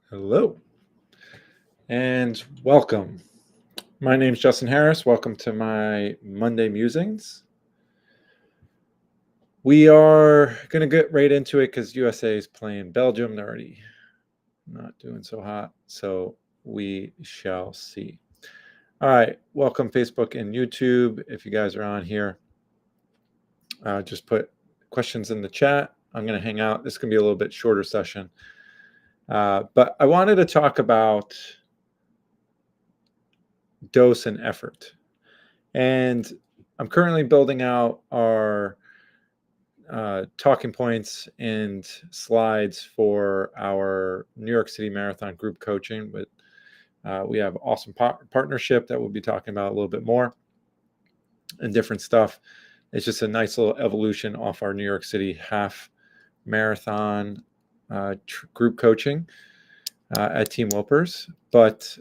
Hello and welcome. My name's Justin Harris. Welcome to my Monday Musings. We are going to get right into it because USA is playing Belgium. They're already not doing so hot, so we shall see. All right, welcome Facebook and YouTube. If you guys are on here, just put questions in the chat. I'm going to hang out. This is going to be a little bit shorter session, but I wanted to talk about dose and effort. And I'm currently building out our talking points and slides for our New York City Marathon group coaching. But we have awesome partnership that we'll be talking about a little bit more and different stuff. It's just a nice little evolution off our New York City half marathon group coaching at Team Wilpers. But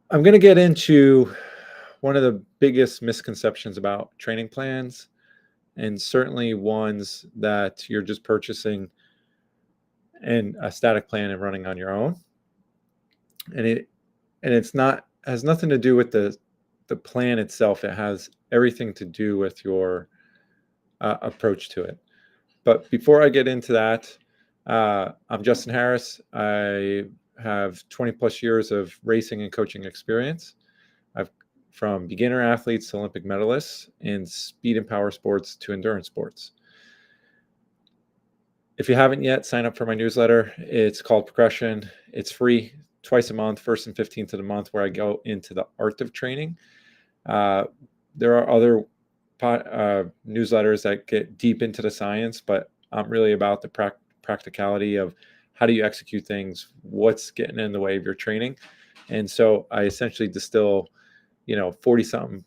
I'm going to get into one of the biggest misconceptions about training plans, and certainly ones that you're just purchasing and a static plan and running on your own. And it's not has nothing to do with the plan itself. It has everything to do with your approach to it. But before I get into that, I'm Justin Harris. I have 20 plus years of racing and coaching experience. From beginner athletes to Olympic medalists, in speed and power sports to endurance sports. If you haven't yet, sign up for my newsletter. It's called Progression. It's free, twice a month, 1st and 15th of the month, where I go into the art of training. There are other newsletters that get deep into the science, but I'm really about the practicality of how do you execute things, what's getting in the way of your training. And so I essentially distill 40-something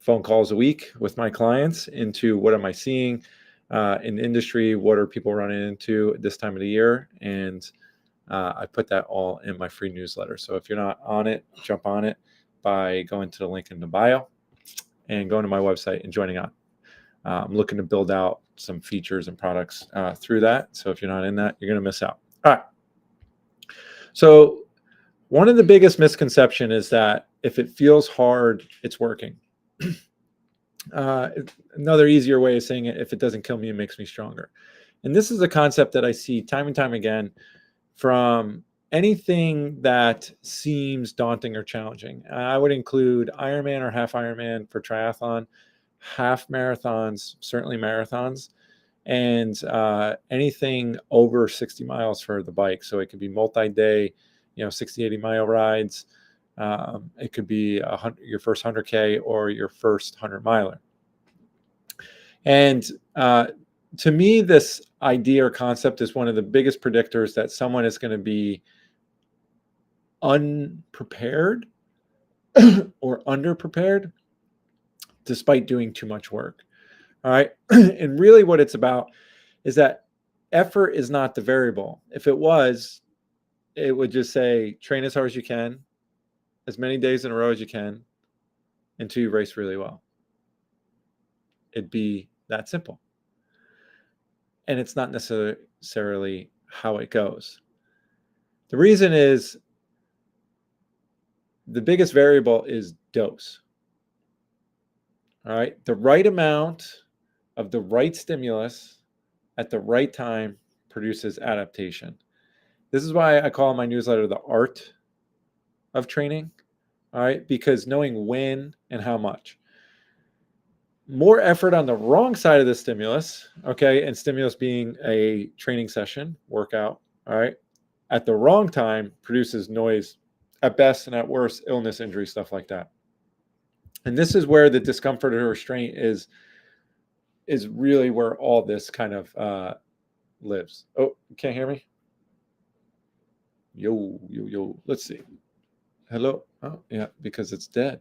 phone calls a week with my clients into what am I seeing in the industry, what are people running into at this time of the year, and I put that all in my free newsletter. So if you're not on it, jump on it by going to the link in the bio and going to my website and joining on. I'm looking to build out some features and products through that. So if you're not in that, you're going to miss out. All right. So one of the biggest misconceptions is that if it feels hard, it's working. Another easier way of saying it, if it doesn't kill me, it makes me stronger. And this is a concept that I see time and time again from anything that seems daunting or challenging. I would include Ironman or half Ironman for triathlon, half marathons, certainly marathons, and anything over 60 miles for the bike. So it could be multi-day, 60, 80 mile rides. It could be your first 100K or your first 100 miler. And to me, this idea or concept is one of the biggest predictors that someone is going to be unprepared or underprepared despite doing too much work. All right. And really what it's about is that effort is not the variable. If it was, it would just say, train as hard as you can, as many days in a row as you can, until you race really well. It'd be that simple. And it's not necessarily how it goes. The reason is the biggest variable is dose. All right. The right amount of the right stimulus at the right time produces adaptation. This is why I call my newsletter the art of training. All right. Because knowing when and how much. More effort on the wrong side of the stimulus, okay, and stimulus being a training session, workout, all right, at the wrong time produces noise at best, and at worst, illness, injury, stuff like that. And this is where the discomfort or restraint is really where all this kind of lives. Oh, you can't hear me? Yo. Let's see. Hello? Oh, yeah, because it's dead.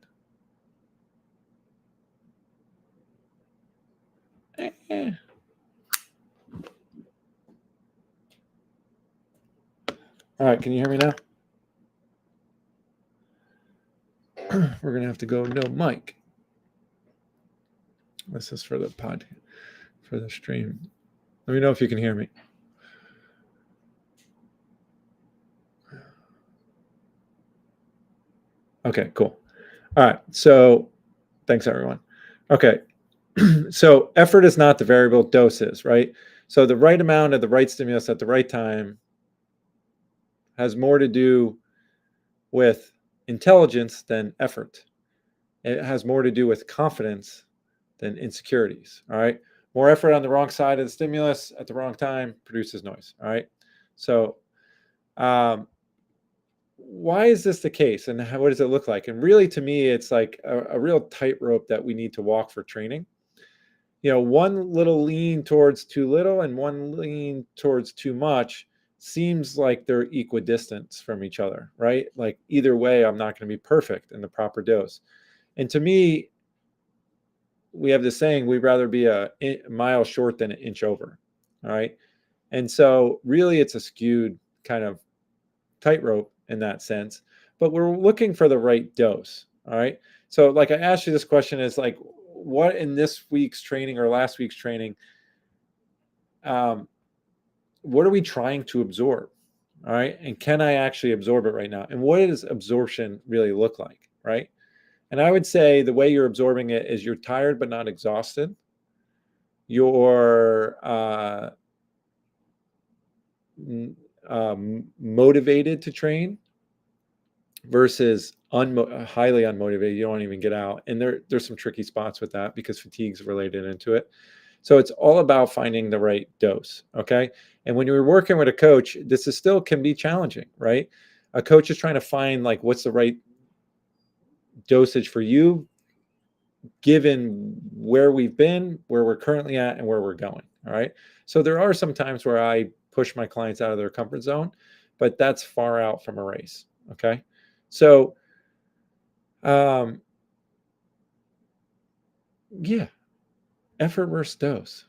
All right, can you hear me now? We're going to have to go no mic. This is for the pod, for the stream. Let me know if you can hear me. Okay, cool. All right. So thanks, everyone. Okay. So effort is not the variable, dose is, right? So the right amount of the right stimulus at the right time has more to do with intelligence than effort. It has more to do with confidence than insecurities. All right. More effort on the wrong side of the stimulus at the wrong time produces noise. All right. So, why is this the case and what does it look like? And really, to me, it's like a real tightrope that we need to walk for training. One little lean towards too little and one lean towards too much seems like they're equidistant from each other, right? Like either way, I'm not going to be perfect in the proper dose. And to me, we have this saying, we'd rather be a mile short than an inch over. All right. And so really it's a skewed kind of tightrope in that sense, but we're looking for the right dose. All right. So like I asked you, this question is like, what in this week's training or last week's training, what are we trying to absorb? All right. And can I actually absorb it right now? And what does absorption really look like? Right. And I would say the way you're absorbing it is you're tired but not exhausted. You're motivated to train versus highly unmotivated. You don't even get out. And there's some tricky spots with that because fatigue's related into it. So it's all about finding the right dose. Okay. And when you're working with a coach, this is still can be challenging, right? A coach is trying to find like what's the right dosage for you given where we've been, where we're currently at, and where we're going. All right. So there are some times where I push my clients out of their comfort zone, but that's far out from a race. Okay. So, yeah, effort versus dose.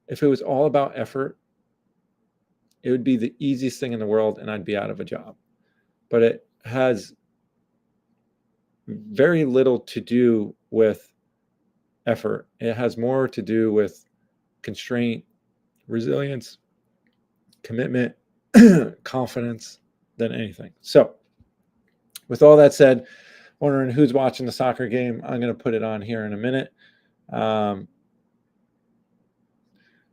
If it was all about effort, it would be the easiest thing in the world and I'd be out of a job. But it has very little to do with effort. It has more to do with constraint, resilience, commitment, confidence than anything. So, with all that said, wondering who's watching the soccer game. I'm going to put it on here in a minute.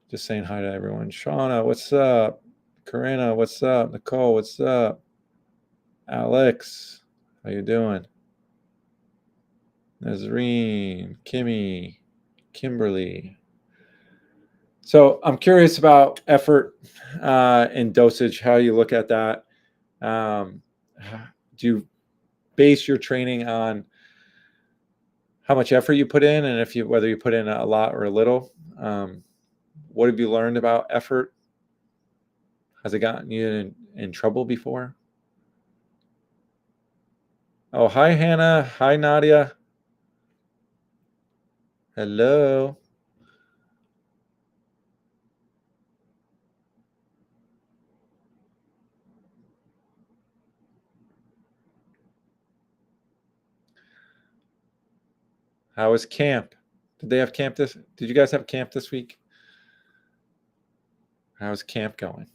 Just saying hi to everyone. Shauna, what's up? Karina, what's up? Nicole, what's up? Alex, how you doing? Nazreen, Kimmy, Kimberly. So I'm curious about effort and dosage, how you look at that. Do you base your training on how much effort you put in and whether you put in a lot or a little? What have you learned about effort? Has it gotten you in trouble before? Oh, hi, Hannah. Hi, Nadia. Hello. How was camp? Did you guys have camp this week? How's camp going?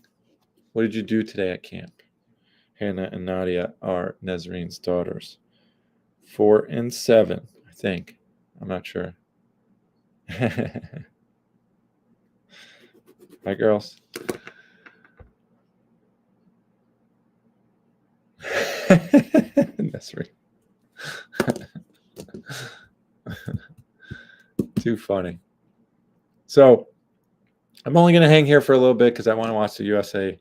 What did you do today at camp? Hannah and Nadia are Nazreen's daughters. 4 and 7, I think. I'm not sure. Hi, girls. Nazreen. Too funny. So I'm only going to hang here for a little bit because I want to watch the USA.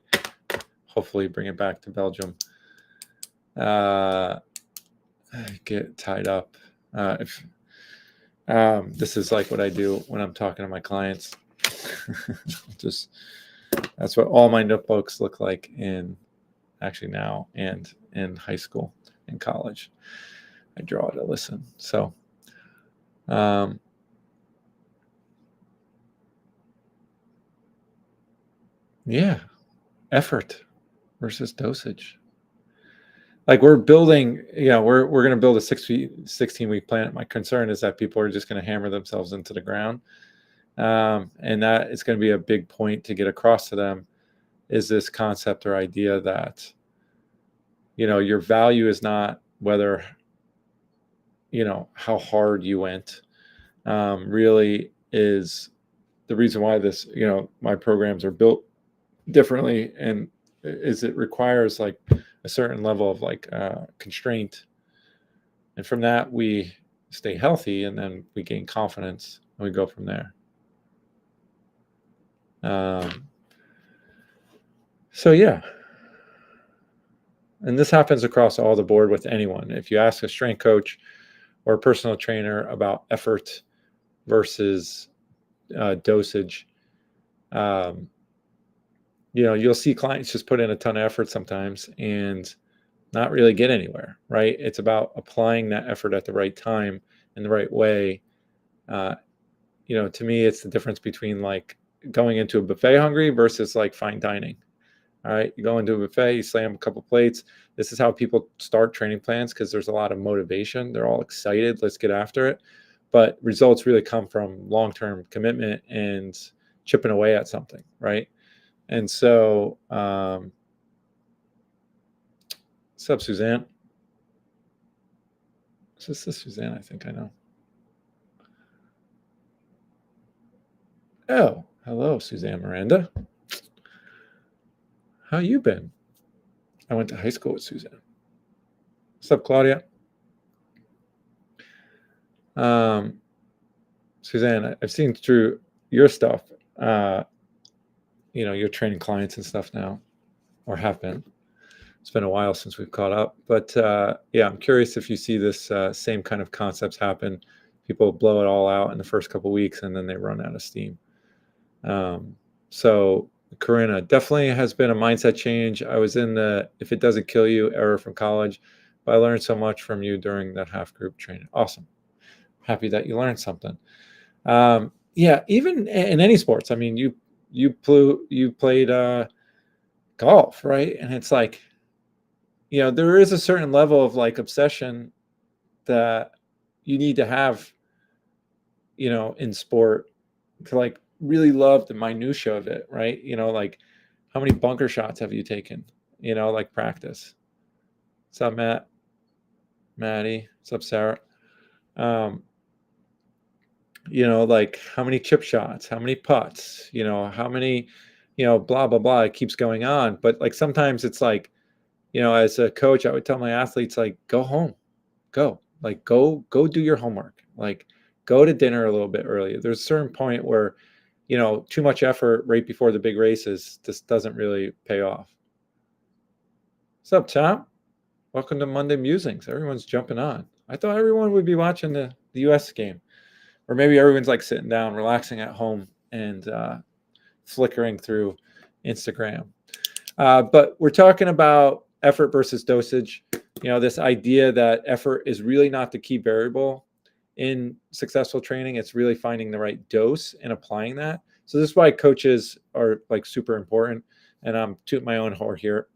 Hopefully bring it back to Belgium. Get tied up. This is like what I do when I'm talking to my clients. Just that's what all my notebooks look like actually now and in high school and college. I draw to listen. So, yeah, effort versus dosage. Like we're building, we're going to build a 16-week plan. My concern is that people are just going to hammer themselves into the ground. And that is going to be a big point to get across to them is this concept or idea that, your value is not whether how hard you went, really is the reason why this, my programs are built differently, and is it requires like a certain level of like constraint, and from that we stay healthy, and then we gain confidence, and we go from there. So yeah, and this happens across all the board with anyone. If you ask a strength coach or a personal trainer about effort versus dosage, um, you'll see clients just put in a ton of effort sometimes and not really get anywhere, right? It's about applying that effort at the right time in the right way. To me, it's the difference between like going into a buffet hungry versus like fine dining. All right, you go into a buffet, you slam a couple plates. This is how people start training plans because there's a lot of motivation. They're all excited. Let's get after it. But results really come from long-term commitment and chipping away at something, right? And so, what's up, Suzanne? Is this Suzanne? I think I know. Oh, hello, Suzanne Miranda. How you been? I went to high school with Suzanne. What's up, Claudia? Suzanne, I've seen through your stuff. You're training clients and stuff now, or have been. It's been a while since we've caught up, but yeah, I'm curious if you see this same kind of concepts happen. People blow it all out in the first couple of weeks, and then they run out of steam. So Corinna, definitely has been a mindset change. I was in the if it doesn't kill you era from college, but I learned so much from you during that half group training. Awesome. Happy that you learned something. Yeah, even in any sports. I mean, you played golf, right? And it's like, there is a certain level of like obsession that you need to have, in sport to like really love the minutia of it, right? Like how many bunker shots have you taken? Like practice. What's up, Matt? Maddie? What's up, Sarah? Like how many chip shots, how many putts, how many, blah, blah, blah. It keeps going on. But like sometimes it's like, as a coach, I would tell my athletes, like, go home, go do your homework. Like, go to dinner a little bit earlier. There's a certain point where, too much effort right before the big races just doesn't really pay off. What's up, Tom? Welcome to Monday Musings. Everyone's jumping on. I thought everyone would be watching the U.S. game. Or maybe everyone's like sitting down, relaxing at home, and flickering through Instagram. But we're talking about effort versus dosage. This idea that effort is really not the key variable in successful training. It's really finding the right dose and applying that. So this is why coaches are like super important. And I'm tooting my own horn here.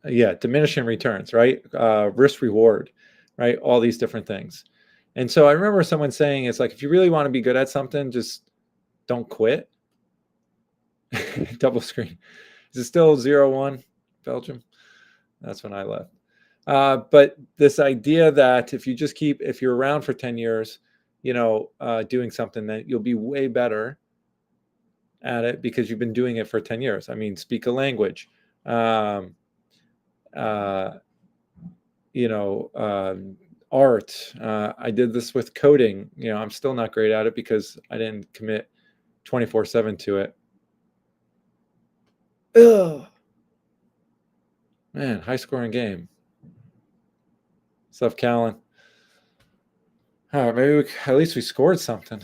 Yeah, diminishing returns, right? Risk reward, right? All these different things. And so I remember someone saying, it's like, if you really want to be good at something, just don't quit. Double screen. Is it still 0-1 Belgium? That's when I left. But this idea that if you're around for 10 years, doing something, that you'll be way better at it because you've been doing it for 10 years. I mean, speak a language. Art. I did this with coding. I'm still not great at it because I didn't commit 24/7 to it. Ugh. Man, high scoring game. Stuff, Callan. All right, maybe at least we scored something.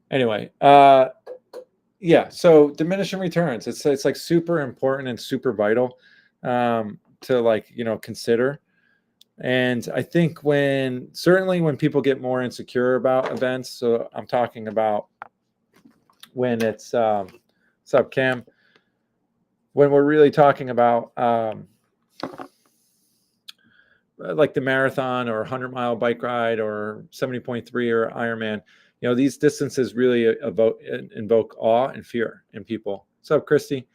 Anyway, yeah. So diminishing returns. It's like super important and super vital to like consider. And I think certainly when people get more insecure about events, so I'm talking about when it's what's up, Cam? When we're really talking about like the marathon or 100-mile bike ride or 70.3 or Ironman, these distances really invoke awe and fear in people. What's up, Christy?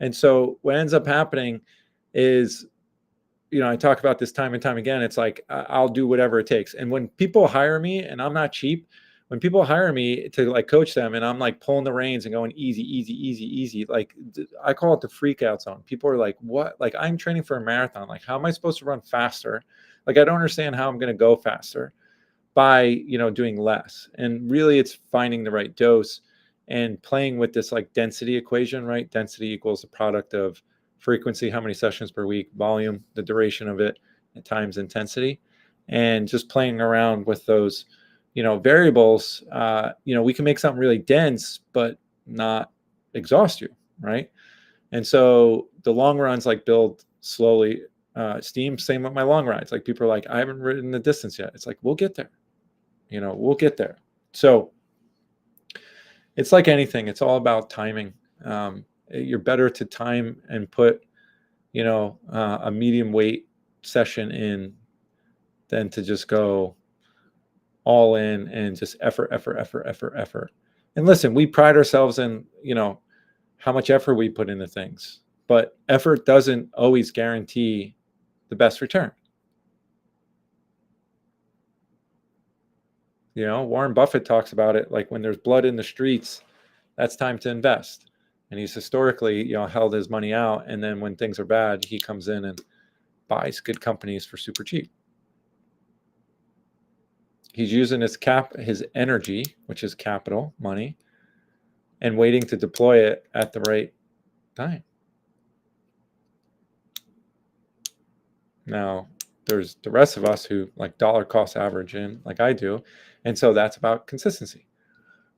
And so what ends up happening is, I talk about this time and time again. It's like, I'll do whatever it takes. And when people hire me, and I'm not cheap, when people hire me to like coach them, and I'm like pulling the reins and going easy, easy, easy, easy, like I call it the freak out zone. People are like, what? Like, I'm training for a marathon. Like, how am I supposed to run faster? Like, I don't understand how I'm going to go faster by, doing less. And really it's finding the right dose and playing with this like density equation, right? Density equals the product of frequency, how many sessions per week, volume, the duration of it, and times intensity. And just playing around with those, variables, we can make something really dense, but not exhaust you, right? And so the long runs like build slowly, steam. Same with my long rides. Like, people are like, I haven't ridden the distance yet. It's like, we'll get there. We'll get there. So it's like anything. It's all about timing. You're better to time and put, a medium weight session in than to just go all in and just effort, effort, effort, effort, effort. And listen, we pride ourselves in, how much effort we put into things, but effort doesn't always guarantee the best return. Warren Buffett talks about it, like, when there's blood in the streets, that's time to invest. And he's historically, held his money out. And then when things are bad, he comes in and buys good companies for super cheap. He's using his energy, which is capital, money, and waiting to deploy it at the right time. Now, there's the rest of us who like dollar cost average in, like I do. And so that's about consistency.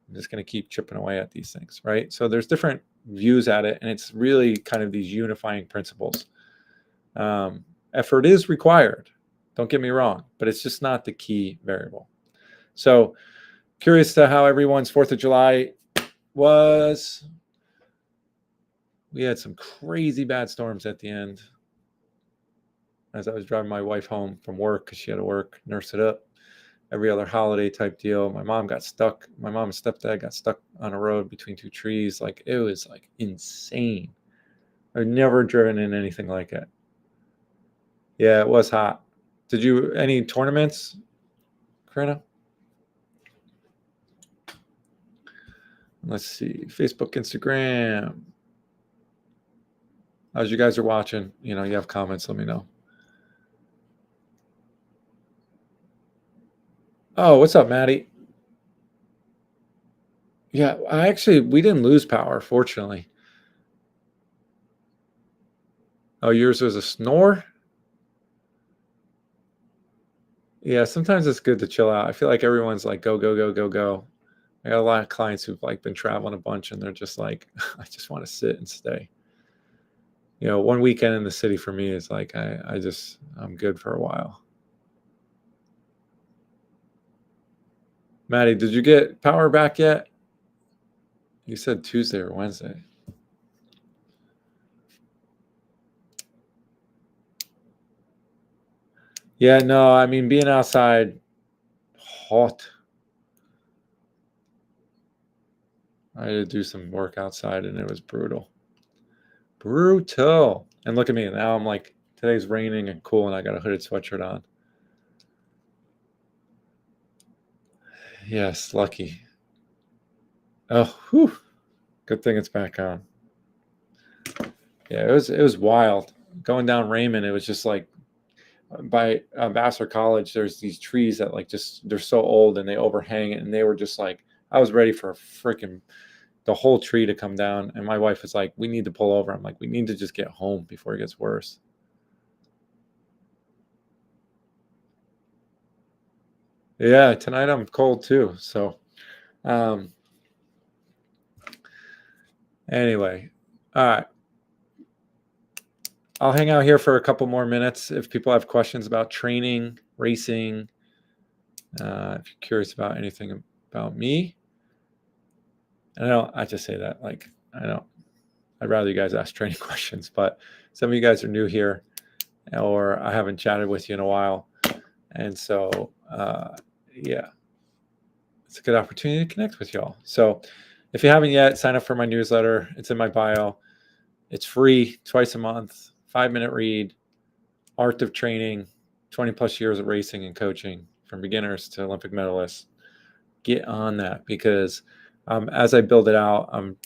I'm just going to keep chipping away at these things, right? So there's different views at it, and it's really kind of these unifying principles. Effort is required, don't get me wrong, but it's just not the key variable. So curious to how everyone's 4th of July was. We had some crazy bad storms at the end as I was driving my wife home from work because she had to work, nurse it up. Every other holiday type deal. My mom got stuck. My mom and stepdad got stuck on a road between two trees. Like, it was like insane. I've never driven in anything like it. Yeah, it was hot. Did you any tournaments, Karina? Let's see. Facebook, Instagram. As you guys are watching, you have comments, let me know. Oh, what's up, Maddie? Yeah, we didn't lose power, fortunately. Oh, yours was a snore? Yeah, sometimes it's good to chill out. I feel like everyone's like, go, go, go, go, go. I got a lot of clients who've like been traveling a bunch, and they're just like, I just want to sit and stay. One weekend in the city for me is like, I'm good for a while. Maddie, did you get power back yet? You said Tuesday or Wednesday. Yeah, no, I mean, being outside, hot. I had to do some work outside, and it was brutal. Brutal. And look at me. Now I'm like, today's raining and cool, and I got a hooded sweatshirt on. Yes, lucky. Oh, whew. Good thing it's back on. Yeah, it was wild. Going down Raymond, it was just like, by Vassar College, there's these trees that like they're so old and they overhang it, and they were just like, I was ready for the whole tree to come down, and my wife was like, we need to pull over. I'm like, we need to just get home before it gets worse. Yeah, tonight I'm cold too. So anyway, all right. I'll hang out here for a couple more minutes. If people have questions about training, racing, if you're curious about anything about me. I just say that like, I'd rather you guys ask training questions, but some of you guys are new here, or I haven't chatted with you in a while. And so, yeah, it's a good opportunity to connect with y'all. So if you haven't yet, sign up for my newsletter. It's in my bio. It's free, twice a month, 5-minute read, art of training, 20 plus years of racing and coaching from beginners to Olympic medalists. Get on that, because as I build it out, I'm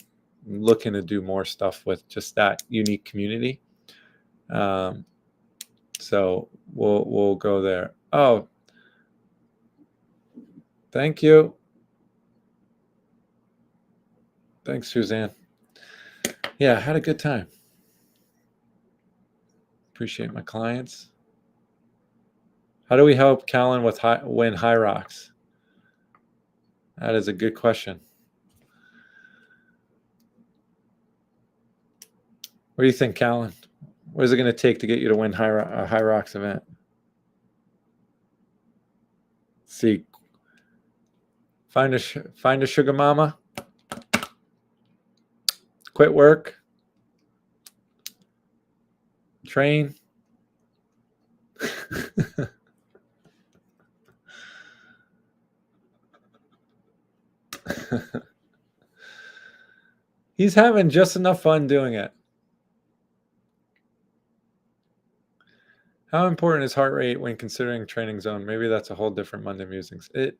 looking to do more stuff with just that unique community. So we'll go there. Oh, thank you. Thanks, Suzanne. Yeah, I had a good time. Appreciate my clients. How do we help Callan with win high rocks? That is a good question. What do you think, Callan? What is it going to take to get you to win a high rocks event? See, find a sugar mama, quit work, train. He's having just enough fun doing it. How important is heart rate when considering training zone? Maybe that's a whole different Monday Musings. It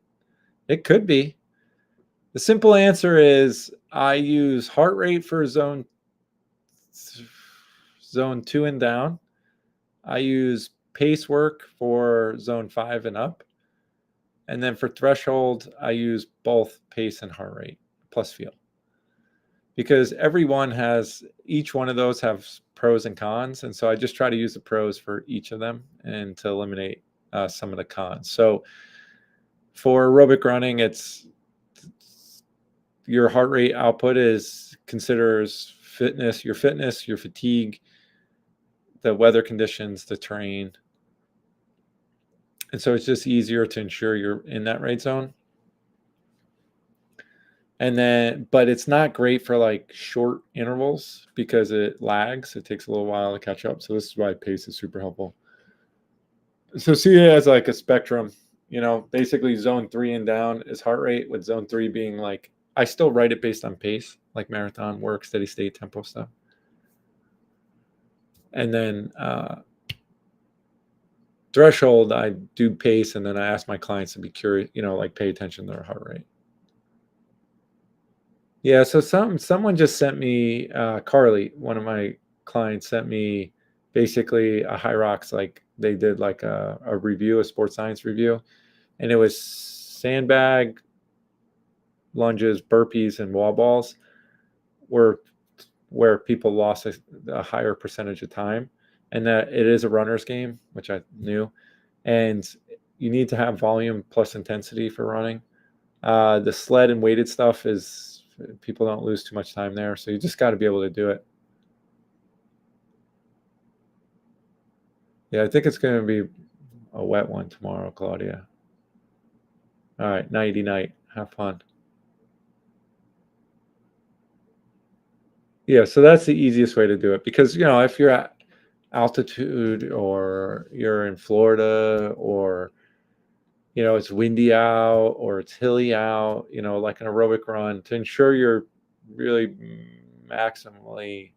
could be. The simple answer is I use heart rate for zone 2 and down. I use pace work for zone 5 and up. And then for threshold, I use both pace and heart rate plus feel. Because each one of those have pros and cons. And so I just try to use the pros for each of them and to eliminate some of the cons. So for aerobic running, it's your heart rate output considers your fitness, your fatigue, the weather conditions, the terrain. And so it's just easier to ensure you're in that right zone. And then, but it's not great for like short intervals because it lags. It takes a little while to catch up. So this is why pace is super helpful. So see it as like a spectrum, basically zone 3 and down is heart rate, with zone 3 being like, I still write it based on pace, like marathon work, steady state tempo stuff. And then threshold, I do pace, and then I ask my clients to be curious, like pay attention to their heart rate. Yeah, so someone just sent me, Carly, one of my clients sent me basically a high rocks, like they did like a review, a sports science review, and it was sandbag, lunges, burpees, and wall balls where people lost a higher percentage of time, and that it is a runner's game, which I knew, and you need to have volume plus intensity for running. The sled and weighted stuff is, people don't lose too much time there, so you just got to be able to do it. Yeah, I think it's going to be a wet one tomorrow, Claudia. All right, nighty night. Have fun. Yeah, so that's the easiest way to do it, because if you're at altitude or you're in Florida, or it's windy out or it's hilly out, like an aerobic run, to ensure you're really maximally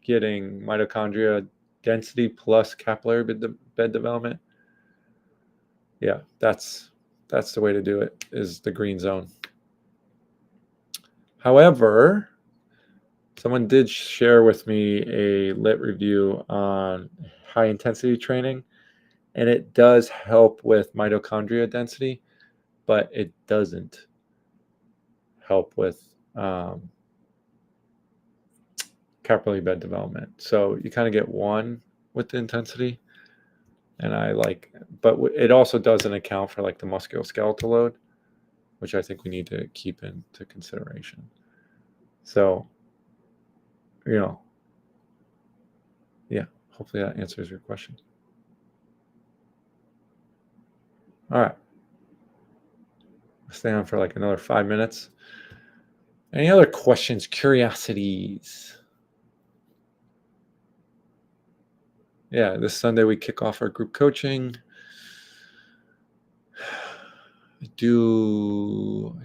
getting mitochondria density plus capillary bed development. Yeah, that's the way to do it, is the green zone. However, someone did share with me a lit review on high intensity training, and it does help with mitochondria density, but it doesn't help with capillary bed development. So you kind of get one with the intensity, and but it also doesn't account for like the musculoskeletal load, which I think we need to keep into consideration. So, yeah, hopefully that answers your question. All right. Stay on for like another 5 minutes. Any other questions, curiosities? Yeah, this Sunday we kick off our group coaching. I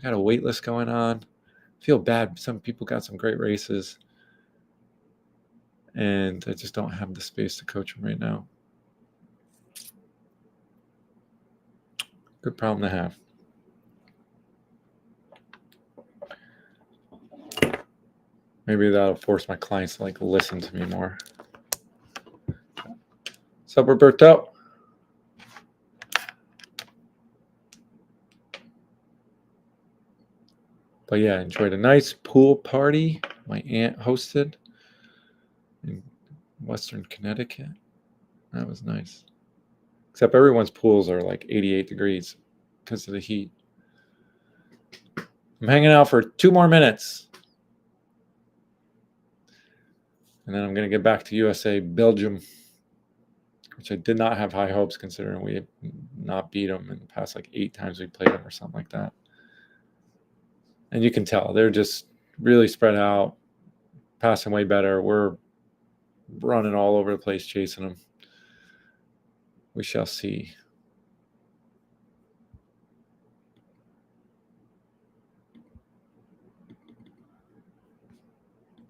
got a wait list going on. I feel bad. Some people got some great races. and I just don't have the space to coach them right now. Good problem to have. Maybe that'll force my clients to like listen to me more. What's up, Roberto? But yeah, enjoyed a nice pool party my aunt hosted in Western Connecticut. That was nice. Except everyone's pools are like 88 degrees because of the heat. I'm hanging out for 2 more minutes. And then I'm going to get back to USA, Belgium, which I did not have high hopes considering we had not beat them in the past like 8 times we played them or something like that. And you can tell they're just really spread out, passing way better. We're running all over the place, chasing them. We shall see.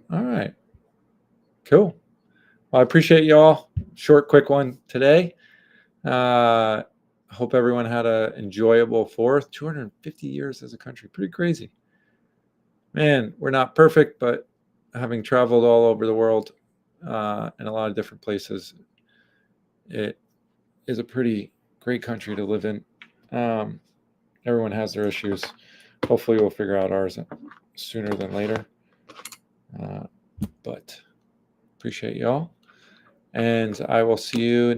All right. Cool. Well, I appreciate y'all. Short, quick one today. Hope everyone had an enjoyable 4th. 250 years as a country. Pretty crazy. Man, we're not perfect, but having traveled all over the world in a lot of different places, it is a pretty great country to live in. Everyone has their issues. Hopefully we'll figure out ours sooner than later. But appreciate y'all. And I will see you next